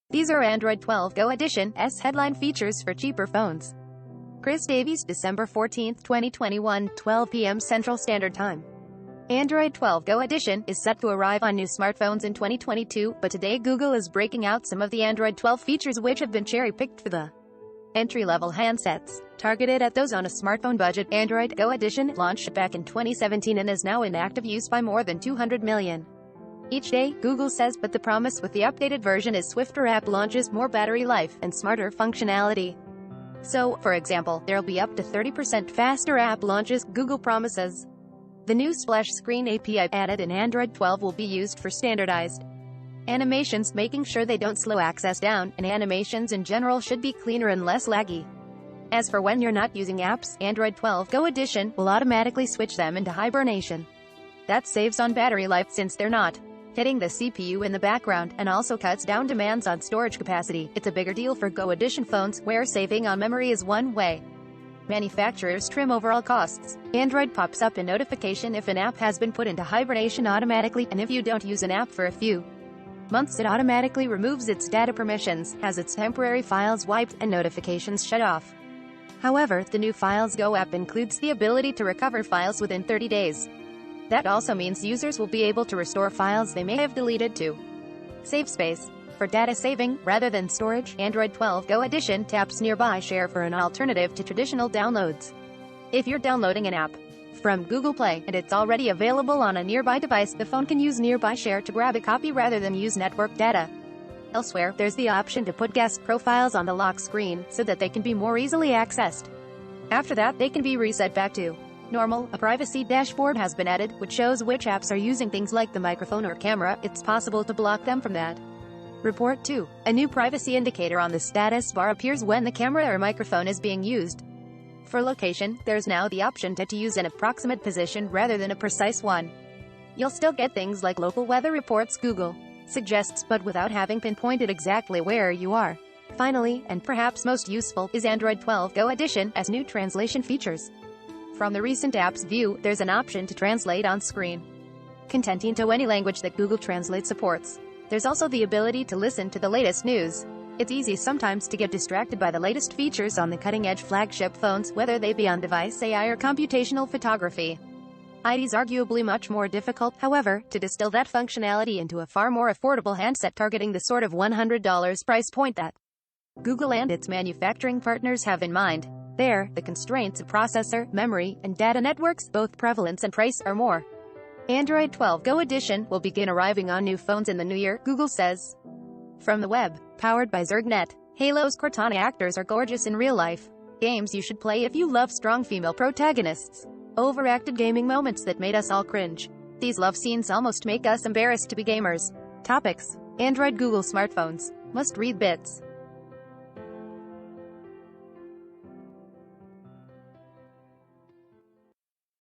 These are Android 12 Go Edition's headline features for cheaper phones. Chris Davies, December 14, 2021, 12 p.m. Central Standard Time. Android 12 Go Edition is set to arrive on new smartphones in 2022, but today Google is breaking out some of the Android 12 features which have been cherry-picked for the entry-level handsets. Targeted at those on a smartphone budget, Android Go Edition launched back in 2017 and is now in active use by more than 200 million. Each day, Google says, but the promise with the updated version is swifter app launches, more battery life, and smarter functionality. So, for example, there'll be up to 30% faster app launches, Google promises. The new splash screen API added in Android 12 will be used for standardized animations, making sure they don't slow access down, and animations in general should be cleaner and less laggy. As for when you're not using apps, Android 12 Go Edition will automatically switch them into hibernation. That saves on battery life since they're not hitting the CPU in the background, and also cuts down demands on storage capacity. It's a bigger deal for Go Edition phones, where saving on memory is one way manufacturers trim overall costs. Android pops up a notification if an app has been put into hibernation automatically, and if you don't use an app for a few months, it automatically removes its data permissions, has its temporary files wiped, and notifications shut off. However, the new Files Go app includes the ability to recover files within 30 days. That also means users will be able to restore files they may have deleted to save space. For data saving, rather than storage, Android 12 Go Edition taps Nearby Share for an alternative to traditional downloads. If you're downloading an app from Google Play, and it's already available on a nearby device, the phone can use Nearby Share to grab a copy rather than use network data. Elsewhere, there's the option to put guest profiles on the lock screen, so that they can be more easily accessed. After that, they can be reset back to normal. A privacy dashboard has been added, which shows which apps are using things like the microphone or camera. It's possible to block them from that report too. A new privacy indicator on the status bar appears when the camera or microphone is being used. For location, there's now the option to use an approximate position rather than a precise one. You'll still get things like local weather reports Google suggests, but without having pinpointed exactly where you are. Finally, and perhaps most useful, is Android 12 Go Edition as new translation features. From the recent apps view, there's an option to translate on screen content into any language that Google Translate supports. There's also the ability to listen to the latest news. It's easy sometimes to get distracted by the latest features on the cutting-edge flagship phones, whether they be on device AI or computational photography. It's arguably much more difficult, however, to distill that functionality into a far more affordable handset targeting the sort of $100 price point that Google and its manufacturing partners have in mind. There, the constraints of processor, memory, and data networks, both prevalence and price, are more. Android 12 Go Edition will begin arriving on new phones in the new year, Google says. From the web, powered by Zergnet. Halo's Cortana actors are gorgeous in real life. Games you should play if you love strong female protagonists. Overacted gaming moments that made us all cringe. These love scenes almost make us embarrassed to be gamers. Topics: Android Google smartphones. Must-read bits.